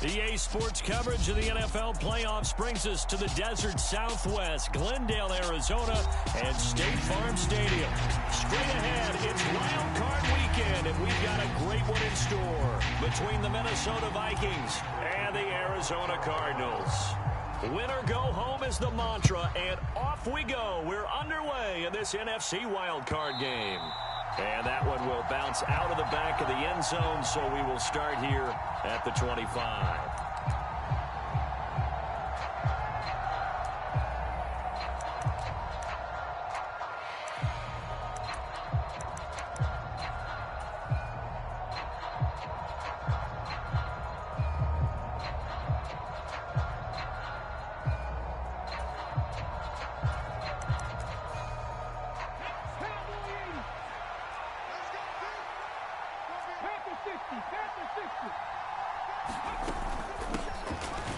EA Sports coverage of the NFL playoffs brings us to the desert Southwest, Glendale, Arizona, and State Farm Stadium. Straight ahead, it's Wild Card Weekend, and we've got a great one in store between the Minnesota Vikings and the Arizona Cardinals. Win or go home is the mantra, and off we go. We're underway in this NFC Wild Card game. And that one will bounce out of the back of the end zone, so we will start here at the 25.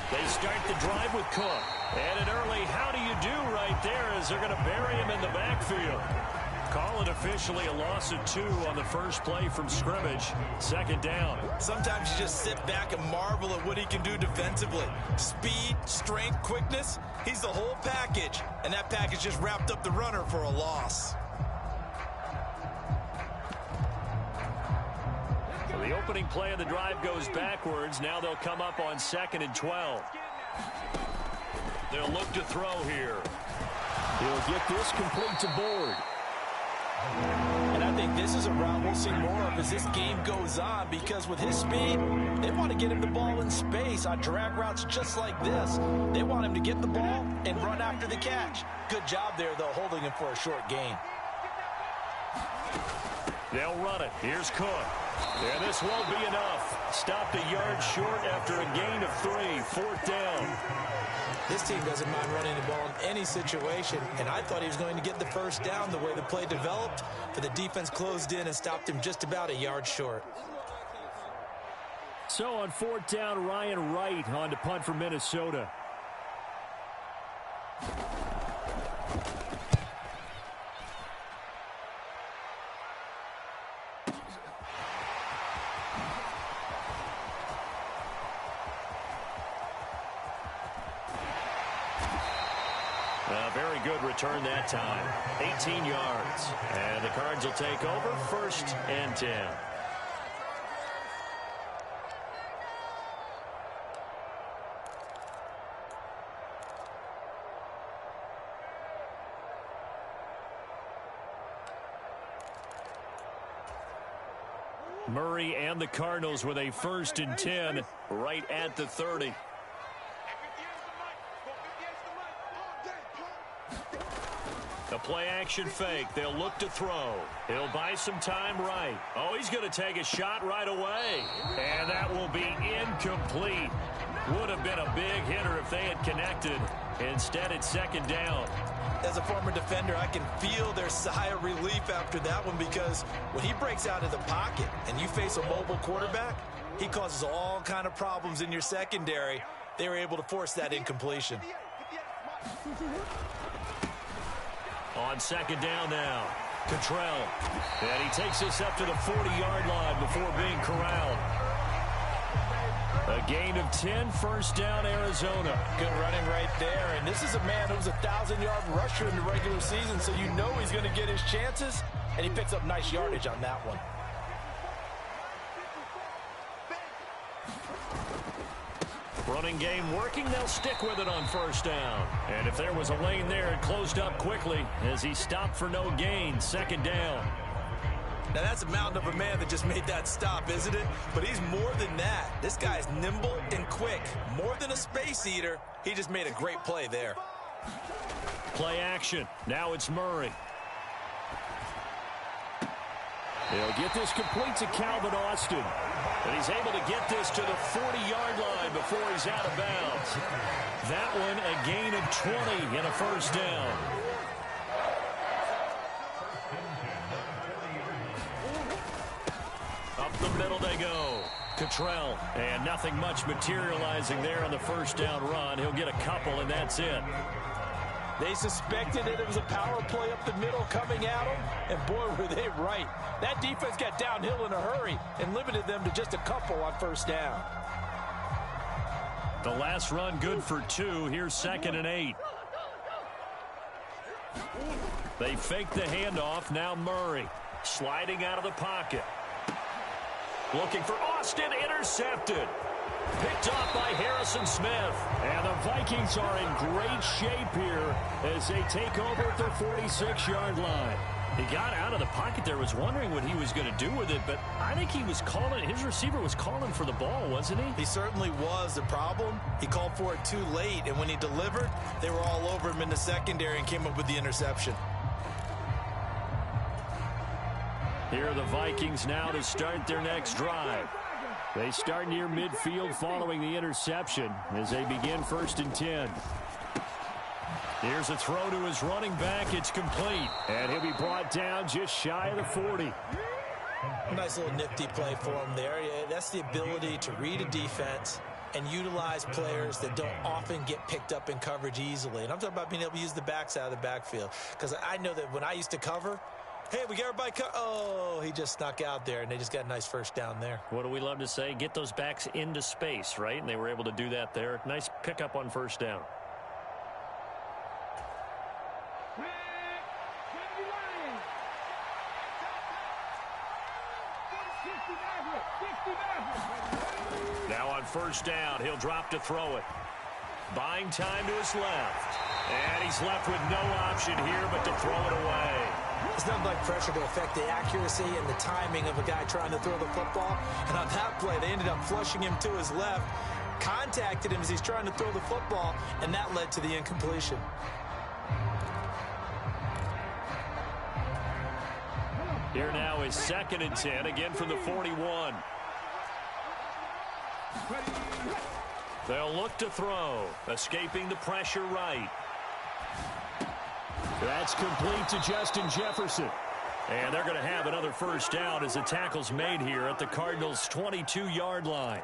They start the drive with Cook. And an early how do you do right there as they're going to bury him in the backfield. Call it officially a loss of 2 on the first play from scrimmage. Second down. Sometimes you just sit back and marvel at what he can do defensively. Speed, strength, quickness. He's the whole package. And that package just wrapped up the runner for a loss. The opening play of the drive goes backwards. Now they'll come up on 2nd and 12. They'll look to throw here. He'll get this complete to Board. And I think this is a route we'll see more of as this game goes on, because with his speed, they want to get him the ball in space on drag routes just like this. They want him to get the ball and run after the catch. Good job there, though, holding him for a short gain. They'll run it. Here's Cook. And this won't be enough. Stopped a yard short after a gain of 3. 4th down. This team doesn't mind running the ball in any situation, and I thought he was going to get the first down the way the play developed, but the defense closed in and stopped him just about a yard short. So on 4th down, Ryan Wright on to punt for Minnesota. Very good return that time. 18 yards. And the Cards will take over 1st and 10. Murray and the Cardinals with a 1st and 10 right at the 30. A play-action fake. They'll look to throw. He'll buy some time right. Oh, he's going to take a shot right away. And that will be incomplete. Would have been a big hitter if they had connected. Instead, it's 2nd down. As a former defender, I can feel their sigh of relief after that one, because when he breaks out of the pocket and you face a mobile quarterback, he causes all kind of problems in your secondary. They were able to force that incompletion. On 2nd down now, Cottrell. And he takes us up to the 40-yard line before being corralled. A gain of 10, 1st down, Arizona. Good running right there. And this is a man who's a 1,000-yard rusher in the regular season, so you know he's going to get his chances. And he picks up nice yardage on that one. Running game working. They'll stick with it on 1st down. And if there was a lane there, it closed up quickly as he stopped for no gain. 2nd down. Now that's a mountain of a man that just made that stop, isn't it? But he's more than that. This guy's nimble and quick. More than a space eater, he just made a great play there. Play action. Now it's Murray. He'll get this complete to Calvin Austin. And he's able to get this to the 40-yard line before he's out of bounds. That one a gain of 20 and a 1st down. Up the middle they go. Cottrell. And nothing much materializing there on the 1st down run. He'll get a couple, and that's it. They suspected that it was a power play up the middle coming at them, and boy, were they right. That defense got downhill in a hurry and limited them to just a couple on 1st down. The last run good for 2. Here's 2nd and 8. They fake the handoff. Now Murray sliding out of the pocket. Looking for Austin. Intercepted. Picked off by Harrison Smith. And the Vikings are in great shape here as they take over at their 46-yard line. He got out of the pocket there, was wondering what he was going to do with it, but I think he was calling, his receiver was calling for the ball, wasn't he? He certainly was. The problem, he called for it too late, and when he delivered, they were all over him in the secondary and came up with the interception. Here are the Vikings now to start their next drive. They start near midfield following the interception as they begin 1st and 10. Here's a throw to his running back. It's complete. And he'll be brought down just shy of the 40. Nice little nifty play for him there. Yeah, that's the ability to read a defense and utilize players that don't often get picked up in coverage easily. And I'm talking about being able to use the backs out of the backfield. Because I know that when I used to cover, hey, we got everybody oh, he just snuck out there, and they just got a nice first down there. What do we love to say? Get those backs into space, right? And they were able to do that there. Nice pickup on 1st down. Now on 1st down, he'll drop to throw it. Buying time to his left. And he's left with no option here but to throw it away. It's nothing like pressure to affect the accuracy and the timing of a guy trying to throw the football. And on that play, they ended up flushing him to his left, contacted him as he's trying to throw the football, and that led to the incompletion. Here now is 2nd and 10, again from the 41. They'll look to throw, escaping the pressure right. That's complete to Justin Jefferson. And they're going to have another 1st down as the tackle's made here at the Cardinals' 22-yard line.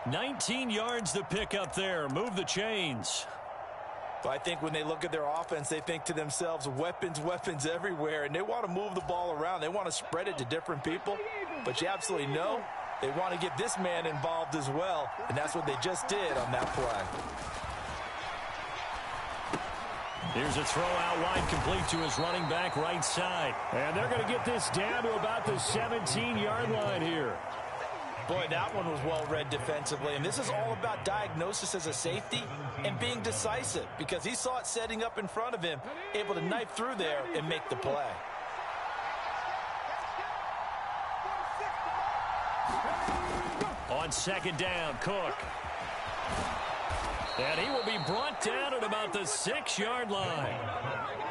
19 yards to pick up there. Move the chains. Well, I think when they look at their offense, they think to themselves, weapons, weapons everywhere, and they want to move the ball around. They want to spread it to different people, but you absolutely know they want to get this man involved as well, and that's what they just did on that play. Here's a throw out wide, complete to his running back right side. And they're going to get this down to about the 17-yard line here. Boy, that one was well read defensively, and this is all about diagnosis as a safety and being decisive because he saw it setting up in front of him, able to knife through there and make the play. On 2nd down, Cook. And he will be brought down at about the 6-yard line.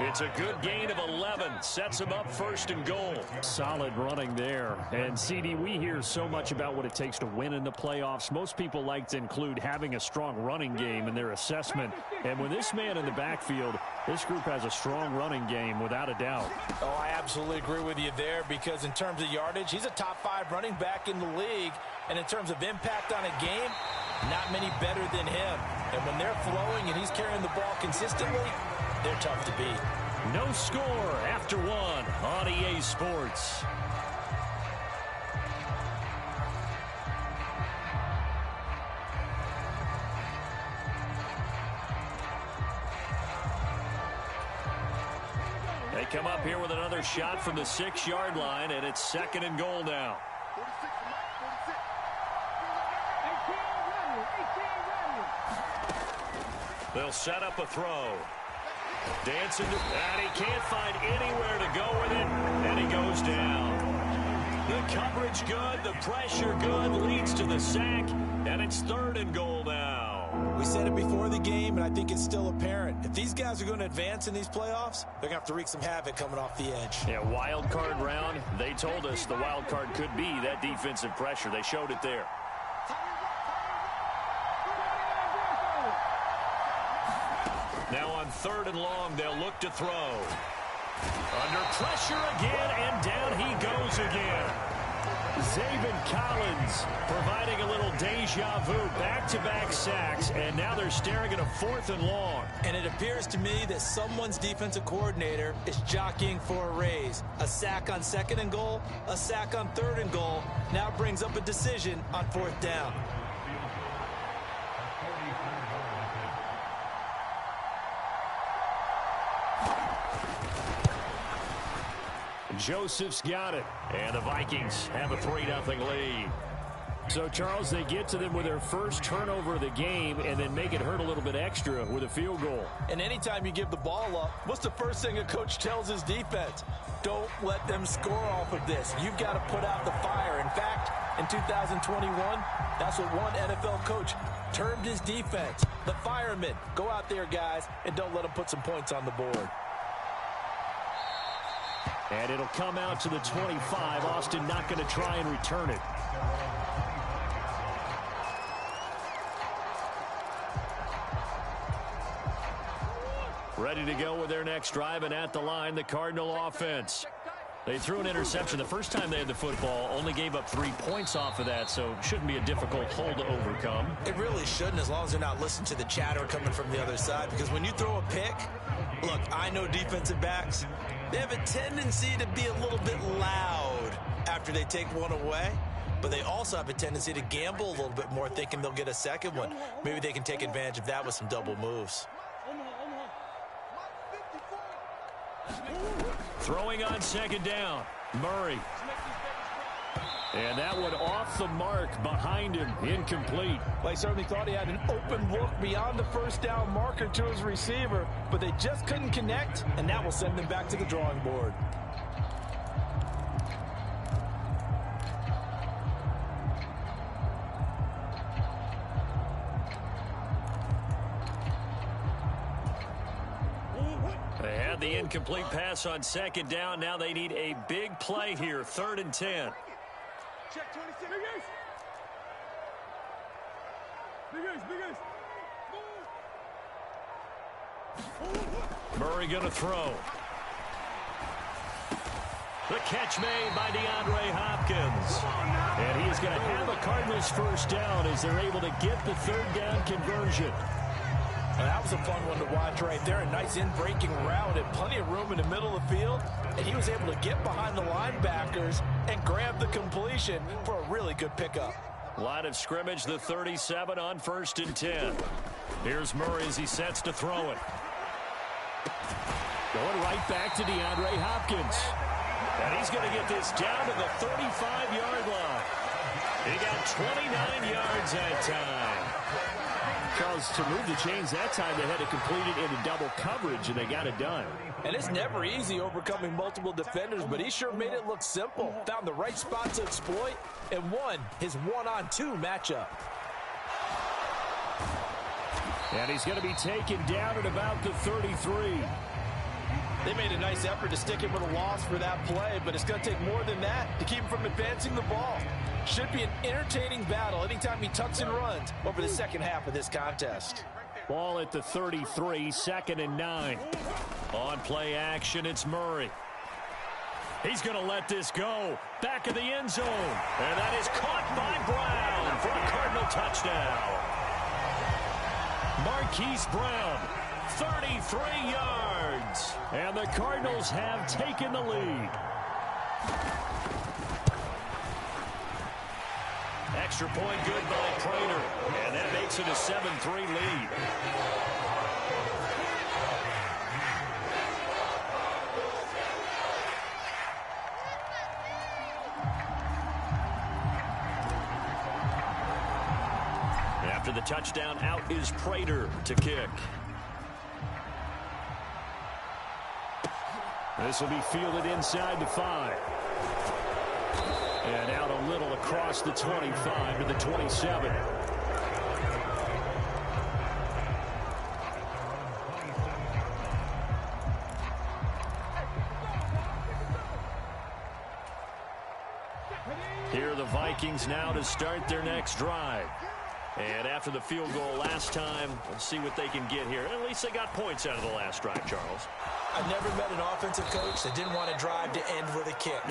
It's a good gain of 11. Sets him up 1st and goal. Solid running there. And, CD, we hear so much about what it takes to win in the playoffs. Most people like to include having a strong running game in their assessment. And with this man in the backfield, this group has a strong running game without a doubt. Oh, I absolutely agree with you there because in terms of yardage, he's a top 5 running back in the league. And in terms of impact on a game, not many better than him. And when they're flowing and he's carrying the ball consistently, they're tough to beat. No score after 1 on EA Sports. They come up here with another shot from the 6-yard line, and it's 2nd and goal now. They'll set up a throw. Dancing, and he can't find anywhere to go with it, and he goes down. The coverage good, the pressure good, leads to the sack, and it's 3rd and goal now. We said it before the game, and I think it's still apparent. If these guys are going to advance in these playoffs, they're going to have to wreak some havoc coming off the edge. Yeah, wild card round. They told us the wild card could be that defensive pressure. They showed it there. Now on 3rd and long, they'll look to throw. Under pressure again, and down he goes again. Zaven Collins providing a little deja vu, back-to-back sacks, and now they're staring at a 4th and long. And it appears to me that someone's defensive coordinator is jockeying for a raise. A sack on 2nd and goal, a sack on 3rd and goal, now brings up a decision on 4th down. Joseph's got it. And the Vikings have a 3-0 lead. So, Charles, they get to them with their first turnover of the game and then make it hurt a little bit extra with a field goal. And anytime you give the ball up, what's the first thing a coach tells his defense? Don't let them score off of this. You've got to put out the fire. In fact, in 2021, that's what one NFL coach termed his defense. The firemen. Go out there, guys, and don't let them put some points on the board. And it'll come out to the 25. Austin not going to try and return it. Ready to go with their next drive, and at the line, the Cardinal offense. They threw an interception the first time they had the football, only gave up 3 points off of that, so it shouldn't be a difficult hole to overcome. It really shouldn't, as long as they're not listening to the chatter coming from the other side, because when you throw a pick, look, I know defensive backs, they have a tendency to be a little bit loud after they take one away, but they also have a tendency to gamble a little bit more, thinking they'll get a second one. Maybe they can take advantage of that with some double moves. Throwing on second down, Murray. And that one off the mark behind him, incomplete. Well, he certainly thought he had an open look beyond the first down marker to his receiver, but they just couldn't connect, and that will send them back to the drawing board. They had the incomplete pass on second down. Now they need a big play here, 3rd and 10. Check 26. Big Murray going to throw. The catch made by DeAndre Hopkins. And he's going to have a Cardinals first down as they're able to get the 3rd down conversion. And that was a fun one to watch right there. A nice in-breaking route and plenty of room in the middle of the field. And he was able to get behind the linebackers and grab the completion for a really good pickup. Line of scrimmage, the 37 on 1st and 10. Here's Murray as he sets to throw it. Going right back to DeAndre Hopkins. And he's going to get this down to the 35-yard line. He got 29 yards that time. Charles, to move the chains that time, they had to complete it into double coverage, and they got it done. And it's never easy overcoming multiple defenders, but he sure made it look simple. Found the right spot to exploit and won his 1-on-2 matchup. And he's going to be taken down at about the 33. They made a nice effort to stick him with a loss for that play, but it's going to take more than that to keep him from advancing the ball. Should be an entertaining battle anytime he tucks and runs over the second half of this contest. Ball at the 33, 2nd and 9. On play action, it's Murray. He's going to let this go. Back of the end zone. And that is caught by Brown for a Cardinal touchdown. Marquise Brown, 33 yards. And the Cardinals have taken the lead. Extra point good by Prater. And that makes it a 7-3 lead. After the touchdown, out is Prater to kick. This will be fielded inside the 5. And out a little across the 25 to the 27. Here are the Vikings now to start their next drive. And after the field goal last time, let's see what they can get here. At least they got points out of the last drive, Charles. I've never met an offensive coach that didn't want to drive to end with a kick.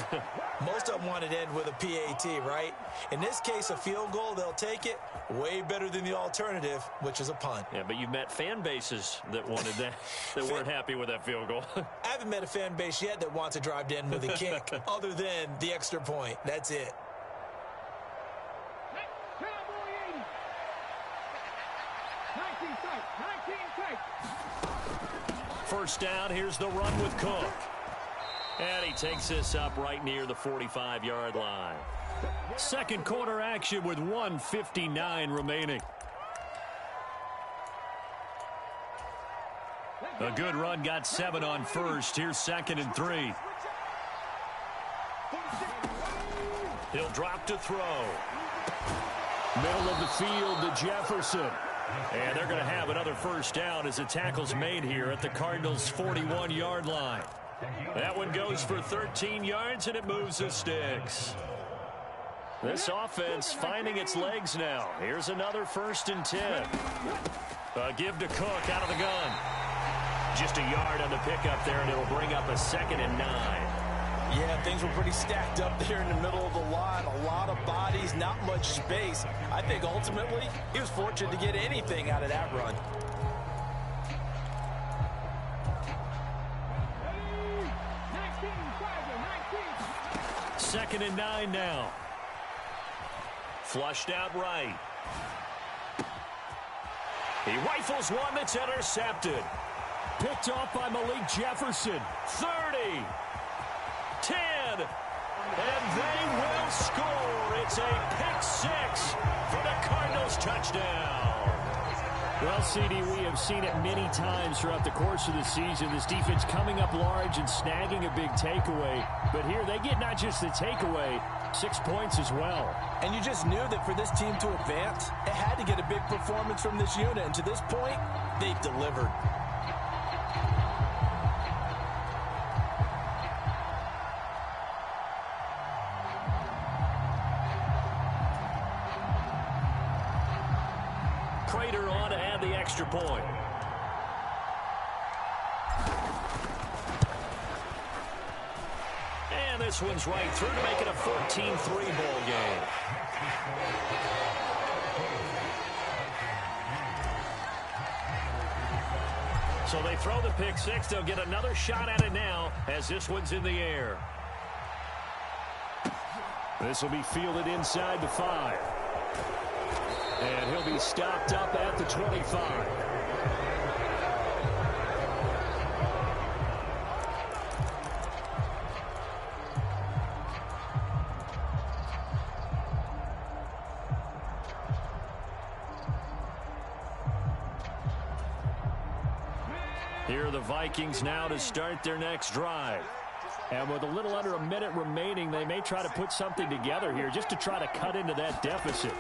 Most of them wanted to end with a PAT, right? In this case, a field goal, they'll take it. Way better than the alternative, which is a punt. Yeah, but you've met fan bases that wanted that, that weren't happy with that field goal. I haven't met a fan base yet that wants to drive to end with a kick, other than the extra point. That's it. First down, here's the run with Cook. And he takes this up right near the 45-yard line. Second quarter action with 1:59 remaining. A good run, got 7 on first. Here's 2nd and 3. He'll drop to throw. Middle of the field to Jefferson. And they're going to have another first down as the tackle's made here at the Cardinals' 41-yard line. That one goes for 13 yards, and it moves the sticks. This offense finding its legs now. Here's another 1st and 10. A give to Cook out of the gun. Just a yard on the pickup there, and it'll bring up a 2nd and 9. Yeah, things were pretty stacked up there in the middle of the line. A lot of bodies, not much space. I think ultimately he was fortunate to get anything out of that run. Second and 9 now. Flushed out right. He rifles one that's intercepted. Picked off by Malik Jefferson. 30. 10. And they will score. It's a pick 6 for the Cardinals touchdown. Well, CD, we have seen it many times throughout the course of the season. This defense coming up large and snagging a big takeaway. But here they get not just the takeaway, 6 points as well. And you just knew that for this team to advance, it had to get a big performance from this unit. And to this point, they've delivered. Prater on to add the extra point. And this one's right through to make it a 14-3 ball game. So they throw the pick 6. They'll get another shot at it now as this one's in the air. This will be fielded inside the 5. And he'll be stopped up at the 25. Here are the Vikings now to start their next drive. And with a little under a minute remaining, they may try to put something together here just to try to cut into that deficit.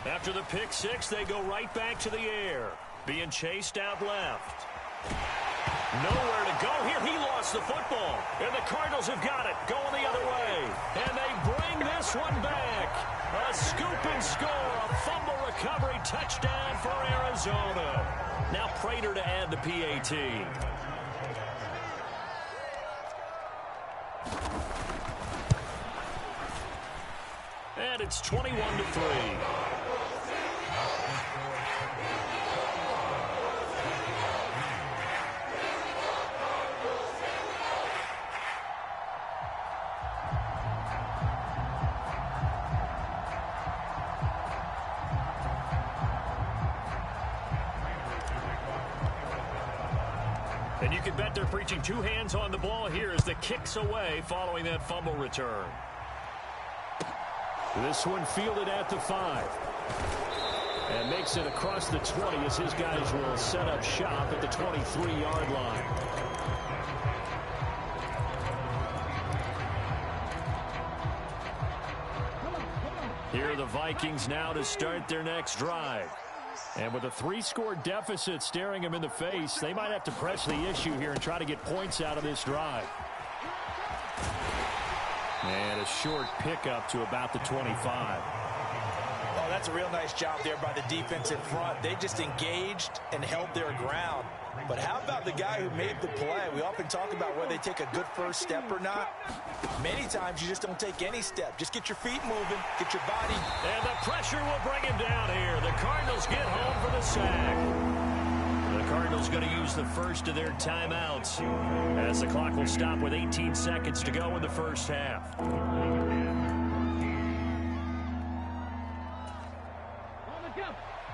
After the pick 6, they go right back to the air. Being chased out left. Nowhere to go here. He lost the football. And the Cardinals have got it. Going the other way. And they bring this one back. A scoop and score. A fumble recovery touchdown for Arizona. Now Prater to add the PAT. And it's 21-3. And you can bet they're preaching 2 hands on the ball here as the kick's away following that fumble return. This one fielded at the 5. And makes it across the 20 as his guys will set up shop at the 23-yard line. Here are the Vikings now to start their next drive. And with a 3-score deficit staring them in the face, they might have to press the issue here and try to get points out of this drive. And a short pickup to about the 25. Oh, that's a real nice job there by the defense in front. They just engaged and held their ground. But how about the guy who made the play? We often talk about whether they take a good first step or not. Many times you just don't take any step. Just get your feet moving, get your body. And the pressure will bring him down here. The Cardinals get home for the sack. The Cardinals going to use the first of their timeouts as the clock will stop with 18 seconds to go in the first half.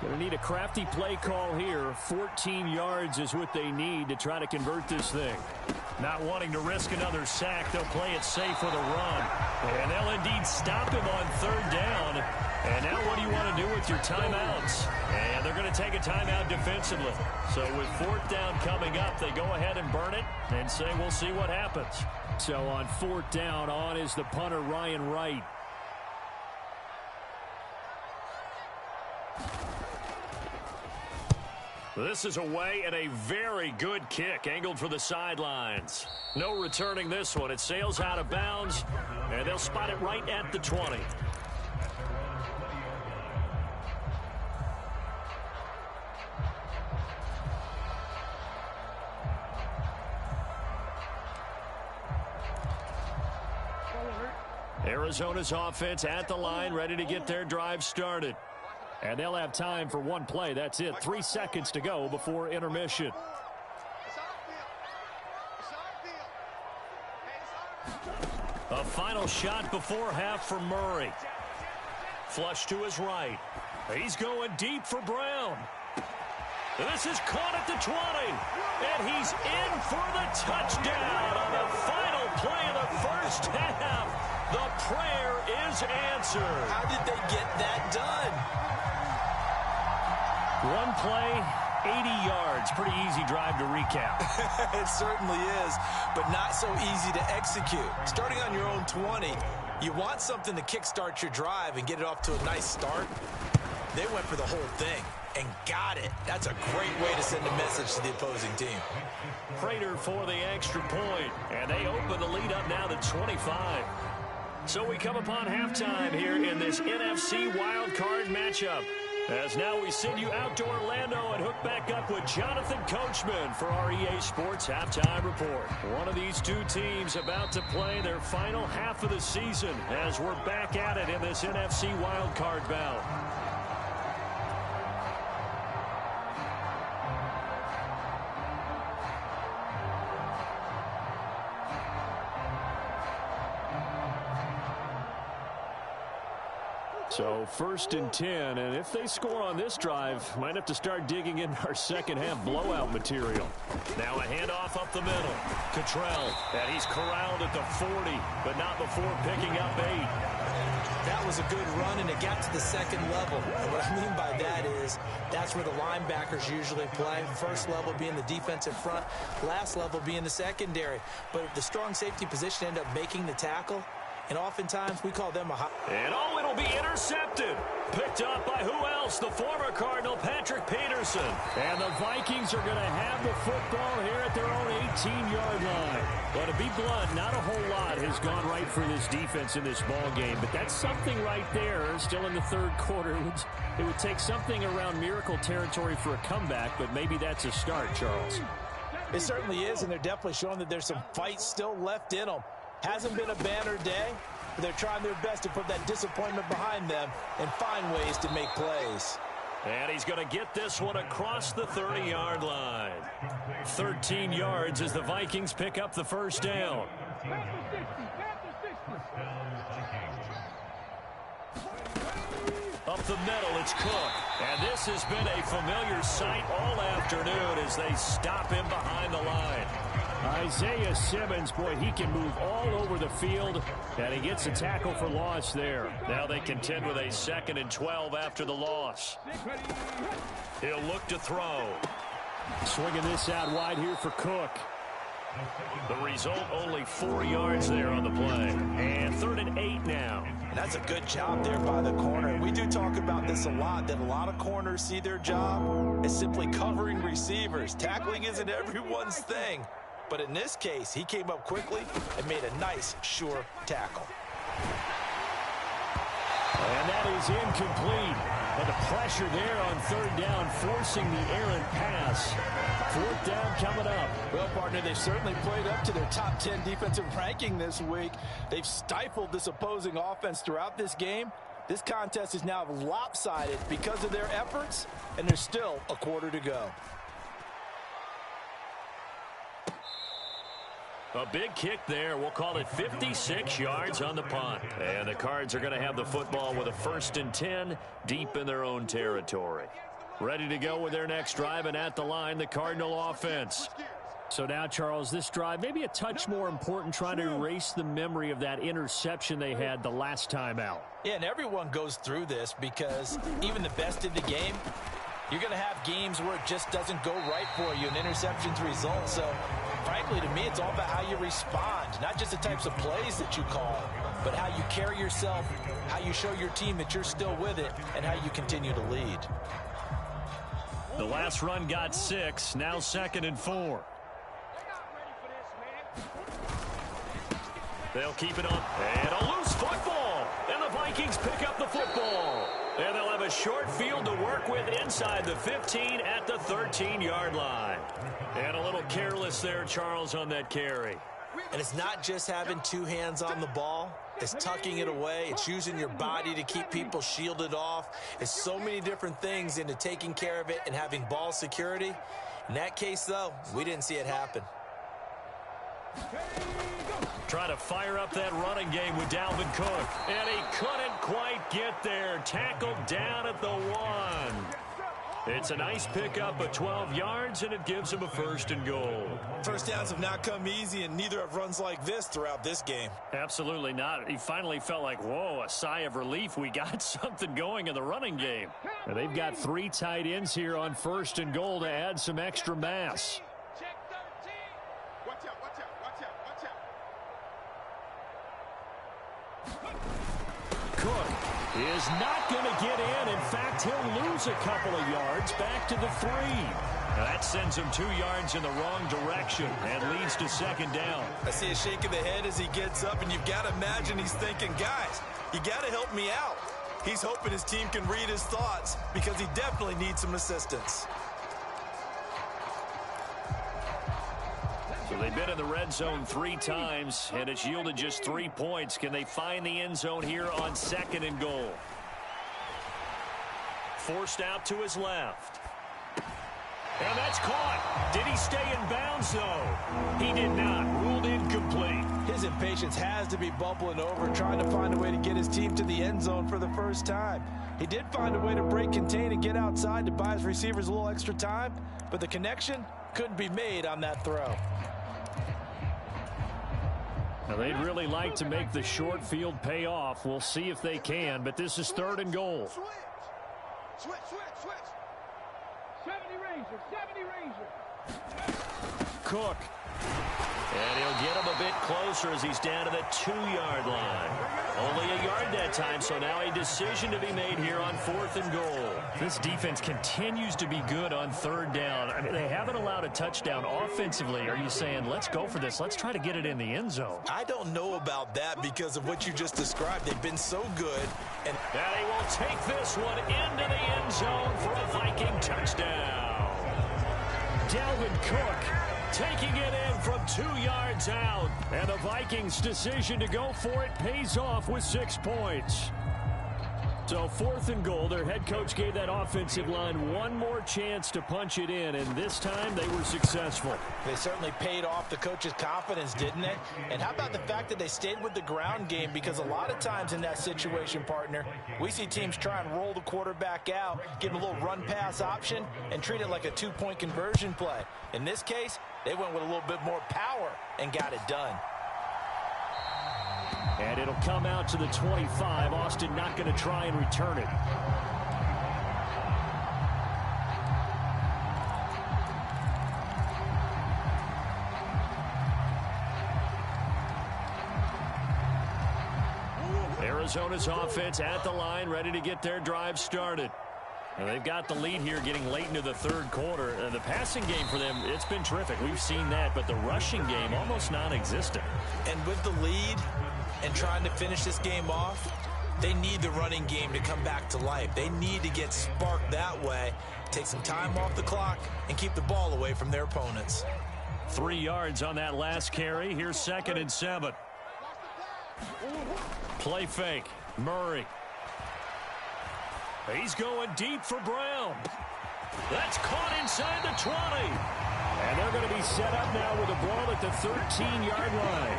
Going to need a crafty play call here. 14 yards is what they need to try to convert this thing. Not wanting to risk another sack, they'll play it safe with a run. And they'll indeed stop him on third down. And now what do you want to do with your timeouts? And they're going to take a timeout defensively. So with fourth down coming up, they go ahead and burn it and say we'll see what happens. So on fourth down, on is the punter, Ryan Wright. This is away and a very good kick angled for the sidelines. No returning this one. It sails out of bounds, and they'll spot it right at the 20. Arizona's offense at the line, ready to get their drive started. And they'll have time for one play. That's it. 3 seconds to go before intermission. A final shot before half for Murray. Flush to his right. He's going deep for Brown. This is caught at the 20. And he's in for the touchdown on the final play of the first half. The prayer is answered. How did they get that done? One play, 80 yards. Pretty easy drive to recap. It certainly is, but not so easy to execute. Starting on your own 20, you want something to kickstart your drive and get it off to a nice start. They went for the whole thing and got it. That's a great way to send a message to the opposing team. Prater for the extra point, and they open the lead up now to 25. So we come upon halftime here in this NFC wildcard matchup. As now we send you out to Orlando and hook back up with Jonathan Coachman for our EA Sports Halftime Report. One of these two teams about to play their final half of the season as we're back at it in this NFC wildcard bout. So 1st and 10, and if they score on this drive, might have to start digging in our second half blowout material. Now a handoff up the middle. Cottrell, and he's corralled at the 40, but not before picking up 8. That was a good run, and it got to the second level. And what I mean by that is that's where the linebackers usually play. First level being the defensive front, last level being the secondary. But the strong safety position ended up making the tackle. And oftentimes we call them a high. And oh, it'll be intercepted. Picked up by who else? The former Cardinal, Patrick Peterson. And the Vikings are going to have the football here at their own 18-yard line. But to be blunt, not a whole lot has gone right for this defense in this ball game. But that's something right there. Still in the third quarter. It would take something around miracle territory for a comeback, but maybe that's a start, Charles. It certainly is, and they're definitely showing that there's some fight still left in them. Hasn't been a banner day, but they're trying their best to put that disappointment behind them and find ways to make plays. And he's going to get this one across the 30-yard line. 13 yards as the Vikings pick up the first down. Up the middle, it's Cook. And this has been a familiar sight all afternoon as they stop him behind the line. Isaiah Simmons, boy, he can move all over the field, and he gets a tackle for loss there. Now they contend with a 2nd and 12 after the loss. He'll look to throw. Swinging this out wide here for Cook. The result, only 4 yards there on the play. And 3rd and 8 now. And that's a good job there by the corner. And we do talk about this a lot, that a lot of corners see their job as simply covering receivers. Tackling isn't everyone's thing. But in this case, he came up quickly and made a nice, sure tackle. And that is incomplete. And the pressure there on 3rd down, forcing the errant pass. 4th down coming up. Well, partner, they certainly played up to their top 10 defensive ranking this week. They've stifled this opposing offense throughout this game. This contest is now lopsided because of their efforts, and there's still a quarter to go. A big kick there. We'll call it 56 yards on the punt. And the Cards are going to have the football with a 1st and 10 deep in their own territory. Ready to go with their next drive, and at the line, the Cardinal offense. So now, Charles, this drive maybe a touch more important, trying to erase the memory of that interception they had the last time out. Yeah, and everyone goes through this because even the best in the game, you're going to have games where it just doesn't go right for you, and interceptions result. So, frankly, to me, it's all about how you respond, not just the types of plays that you call, but how you carry yourself, how you show your team that you're still with it, and how you continue to lead. The last run got 6, now 2nd and 4. They'll keep it up, and a loose football, and the Vikings pick up the football. And they'll have a short field to work with inside the 15 at the 13-yard line. And a little careless there, Charles, on that carry. And it's not just having two hands on the ball. It's tucking it away. It's using your body to keep people shielded off. It's so many different things into taking care of it and having ball security. In that case, though, we didn't see it happen. Try to fire up that running game with Dalvin Cook. And he couldn't quite get there. Tackled down at the 1. It's a nice pickup of 12 yards, and it gives him a 1st and goal. First downs have not come easy, and neither have runs like this throughout this game. Absolutely not. He finally felt like, whoa, a sigh of relief. We got something going in the running game. Now, they've got 3 tight ends here on 1st and goal to add some extra mass. Cook is not going to get in. In fact, he'll lose a couple of yards back to the 3. Now that sends him 2 yards in the wrong direction and leads to 2nd down. I see a shake of the head as he gets up, and you've got to imagine he's thinking, guys, you got to help me out. He's hoping his team can read his thoughts because he definitely needs some assistance. So they've been in the red zone 3 times, and it's yielded just 3 points. Can they find the end zone here on 2nd and goal? Forced out to his left. And that's caught. Did he stay in bounds, though? He did not. Ruled incomplete. His impatience has to be bubbling over, trying to find a way to get his team to the end zone for the first time. He did find a way to break contain and get outside to buy his receivers a little extra time, but the connection couldn't be made on that throw. Now, they'd really like to make the short field pay off. We'll see if they can, but this is 3rd and goal. Switch. 70 Ranger. Cook. And he'll get him a bit closer as he's down to the 2-yard line. Only a yard that time, so now a decision to be made here on 4th and goal. This defense continues to be good on 3rd down. I mean, they haven't allowed a touchdown offensively. Are you saying, let's go for this? Let's try to get it in the end zone. I don't know about that because of what you just described. They've been so good. And he will take this one into the end zone for a Viking touchdown. Dalvin Cook taking it in from 2 yards out. And the Vikings' decision to go for it pays off with 6 points. So 4th and goal, their head coach gave that offensive line one more chance to punch it in, and this time they were successful. They certainly paid off the coach's confidence, didn't they? And how about the fact that they stayed with the ground game? Because a lot of times in that situation, partner, we see teams try and roll the quarterback out, give him a little run-pass option, and treat it like a 2-point conversion play. In this case, they went with a little bit more power and got it done. And it'll come out to the 25. Austin not going to try and return it. Arizona's offense at the line, ready to get their drive started. And they've got the lead here getting late into the 3rd quarter. The passing game for them, it's been terrific. We've seen that, but the rushing game almost non-existent. And with the lead and trying to finish this game off, they need the running game to come back to life. They need to get sparked that way, take some time off the clock, and keep the ball away from their opponents. 3 yards on that last carry. Here's 2nd and 7. Play fake. Murray. He's going deep for Brown. That's caught inside the 20. And they're going to be set up now with a ball at the 13-yard line.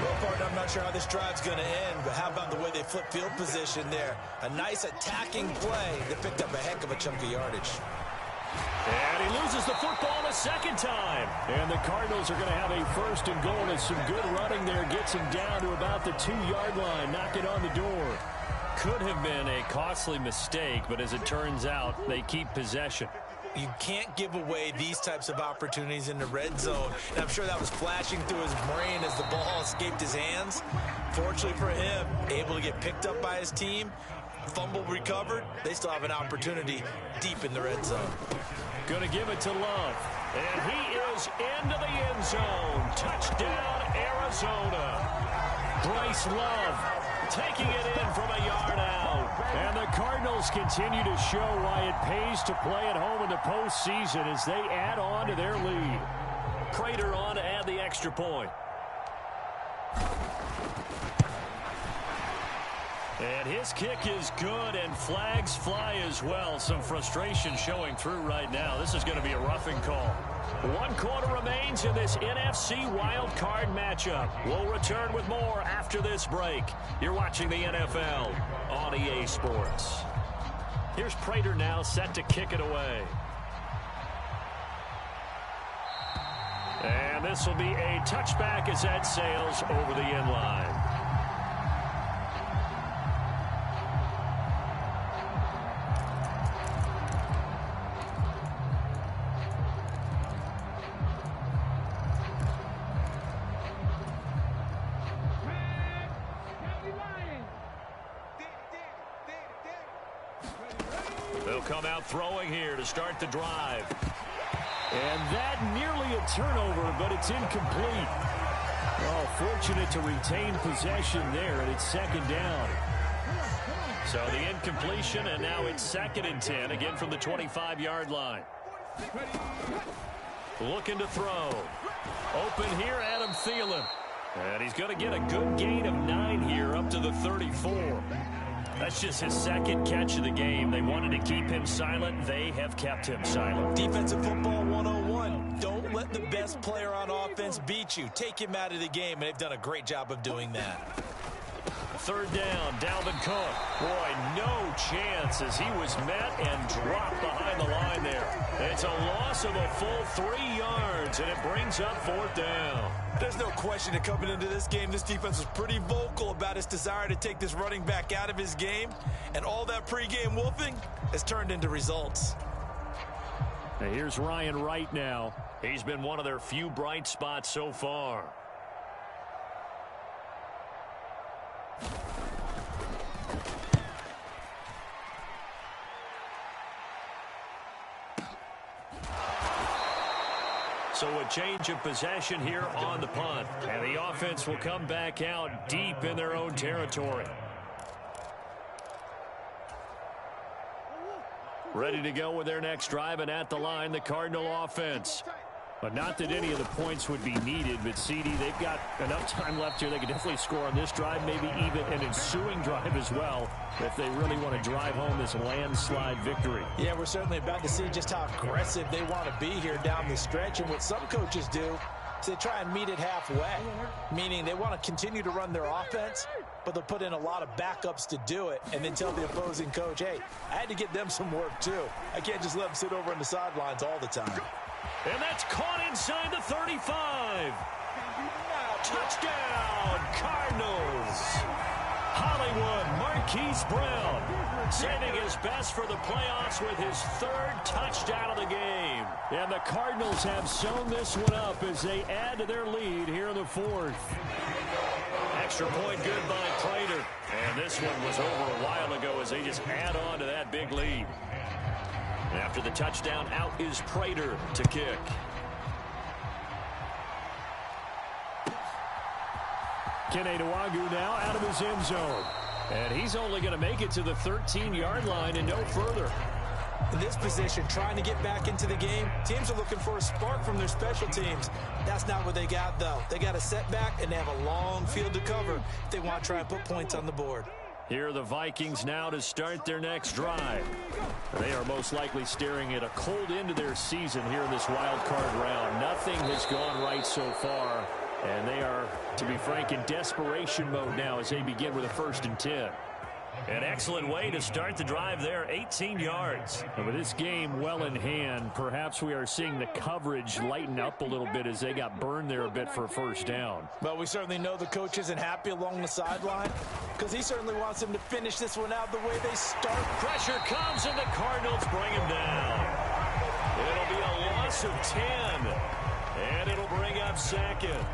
Well, partner, I'm not sure how this drive's going to end, but how about the way they flip field position there? A nice attacking play that picked up a heck of a chunk of yardage. And he loses the football a second time. And the Cardinals are going to have a first and goal as some good running there gets him down to about the 2-yard line, knocking on the door. Could have been a costly mistake, but as it turns out, they keep possession. You can't give away these types of opportunities in the red zone. And I'm sure that was flashing through his brain as the ball escaped his hands. Fortunately for him, able to get picked up by his team, fumble recovered. They still have an opportunity deep in the red zone. Going to give it to Love. And he is into the end zone. Touchdown, Arizona. Bryce Love taking it in from a yard out. And the Cardinals continue to show why it pays to play at home in the postseason as they add on to their lead. Prater on to add the extra point. And his kick is good, and flags fly as well. Some frustration showing through right now. This is going to be a roughing call. 1 quarter remains in this NFC wild card matchup. We'll return with more after this break. You're watching the NFL on EA Sports. Here's Prater now set to kick it away. And this will be a touchback as that sails over the end line. They'll come out throwing here to start the drive. And that nearly a turnover, but it's incomplete. Oh, fortunate to retain possession there, and it's second down. So the incompletion, and now it's 2nd and 10, again from the 25-yard line. Looking to throw. Open here, Adam Thielen. And he's going to get a good gain of 9 here up to the 34. That's just his 2nd catch of the game. They wanted to keep him silent. They have kept him silent. Defensive football 101. Don't let the best player on offense beat you. Take him out of the game, and they've done a great job of doing that. 3rd down, Dalvin Cook. Boy, no chance as he was met and dropped behind the line there. It's a loss of a full 3 yards, and it brings up 4th down. There's no question that coming into this game, this defense was pretty vocal about its desire to take this running back out of his game, and all that pregame wolfing has turned into results. Now here's Ryan Wright now. He's been one of their few bright spots so far. So a change of possession here on the punt. And the offense will come back out deep in their own territory. Ready to go with their next drive, and at the line, the Cardinal offense. But not that any of the points would be needed, but CD, they've got enough time left here. They can definitely score on this drive, maybe even an ensuing drive as well, if they really want to drive home this landslide victory. Yeah, we're certainly about to see just how aggressive they want to be here down the stretch. And what some coaches do is they try and meet it halfway, meaning they want to continue to run their offense, but they'll put in a lot of backups to do it and then tell the opposing coach, hey, I had to get them some work too. I can't just let them sit over on the sidelines all the time. And that's caught inside the 35. Touchdown, Cardinals. Hollywood Marquise Brown saving his best for the playoffs with his 3rd touchdown of the game. And the Cardinals have sewn this one up as they add to their lead here in the 4th. Extra point good by Prater. And this one was over a while ago as they just add on to that big lead. After the touchdown, out is Prater to kick. Kene Nwangwu now out of his end zone. And he's only going to make it to the 13-yard line and no further. In this position, trying to get back into the game, teams are looking for a spark from their special teams. That's not what they got, though. They got a setback, and they have a long field to cover if they want to try and put points on the board. Here are the Vikings now to start their next drive. They are most likely staring at a cold end to their season here in this wild card round. Nothing has gone right so far And they are, to be frank, in desperation mode now as they begin with a 1st and 10. An excellent way to start the drive there, 18 yards. And with this game well in hand, perhaps we are seeing the coverage lighten up a little bit as they got burned there a bit for a 1st down. Well, we certainly know the coach isn't happy along the sideline because he certainly wants them to finish this one out the way they start. Pressure comes, and the Cardinals bring him down. It'll be a loss of 10, and it'll bring up 2nd.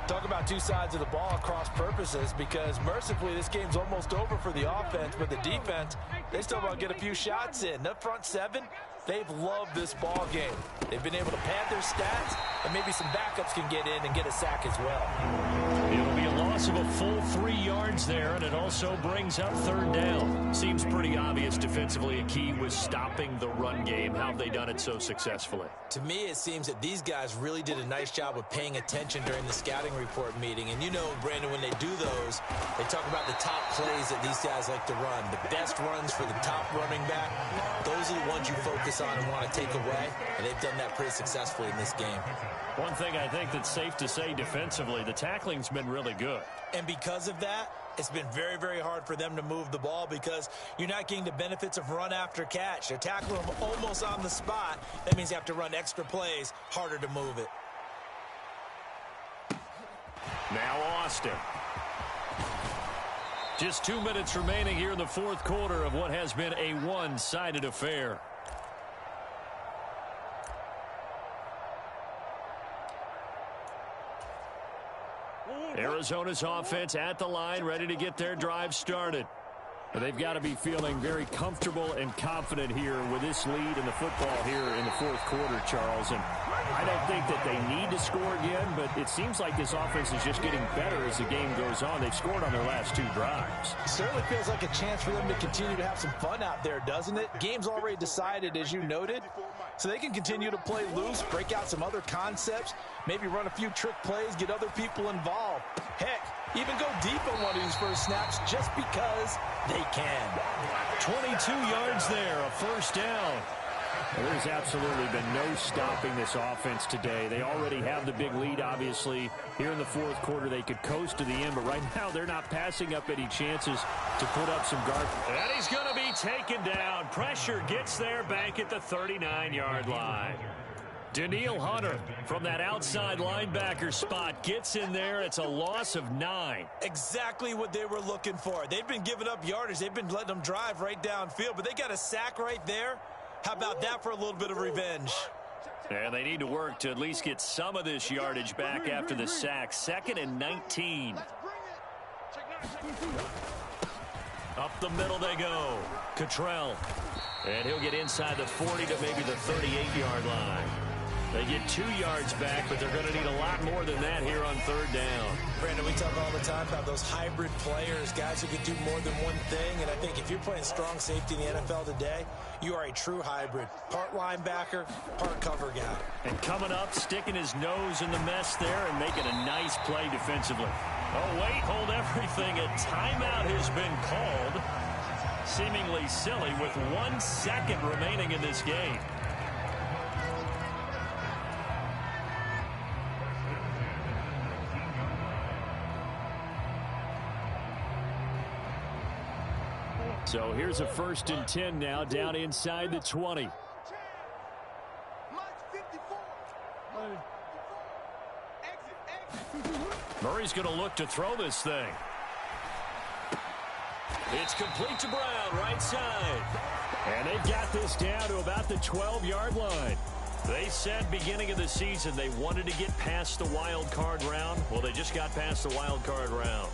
Talk about two sides of the ball across purposes, because mercifully this game's almost over for the offense, but the defense, they still want to get a few shots in. The front 7, they've loved this ball game. They've been able to pad their stats, and maybe some backups can get in and get a sack as well. It'll be a loss of a full 3 yards there, and it also brings up 3rd down. Seems pretty obvious defensively a key was stopping the run game. How have they done it so successfully? To me, it seems that these guys really did a nice job of paying attention during the scouting report meeting. And you know, Brandon, when they do those, they talk about the top plays that these guys like to run. The best runs for the top running back, those are the ones you focus on and want to take away. And they've done that pretty successfully in this game. One thing I think that's safe to say defensively, the tackling's been really good. And because of that, it's been very, very hard for them to move the ball because you're not getting the benefits of run after catch. They're tackling them almost on the spot. That means you have to run extra plays, harder to move it. Now Austin. Just 2 minutes remaining here in the 4th quarter of what has been a one-sided affair. Arizona's offense at the line, ready to get their drive started. They've got to be feeling very comfortable and confident here with this lead in the football here in the 4th quarter, Charles. And I don't think that they need to score again, but it seems like this offense is just getting better as the game goes on. They've scored on their last 2 drives. Certainly feels like a chance for them to continue to have some fun out there, doesn't it? Game's already decided, as you noted, so they can continue to play loose, break out some other concepts, maybe run a few trick plays, get other people involved. Heck, even go deep on one of these first snaps just because they can. 22 yards there, a 1st down. Well, there's absolutely been no stopping this offense today. They already have the big lead, obviously. Here in the 4th quarter, they could coast to the end, but right now they're not passing up any chances to put up some garbage. And he's going to be taken down. Pressure gets there back at the 39-yard line. Daniil Hunter from that outside linebacker spot gets in there. It's a loss of 9. Exactly what they were looking for. They've been giving up yardage. They've been letting them drive right downfield, but they got a sack right there. How about that for a little bit of revenge? And they need to work to at least get some of this yardage back after the sack. 2nd and 19. Up the middle they go. Cottrell. And he'll get inside the 40 to maybe the 38-yard line. They get 2 yards back, but they're going to need a lot more than that here on 3rd down. Brandon, we talk all the time about those hybrid players, guys who can do more than one thing. And I think if you're playing strong safety in the NFL today, you are a true hybrid. Part linebacker, part cover guy. And coming up, sticking his nose in the mess there and making a nice play defensively. Oh, wait, hold everything. A timeout has been called. Seemingly silly with 1 second remaining in this game. So here's a 1st and 10 now down inside the 20. Murray's going to look to throw this thing. It's complete to Brown, right side. And they've got this down to about the 12-yard line. They said beginning of the season they wanted to get past the wild card round. Well, they just got past the wild card round.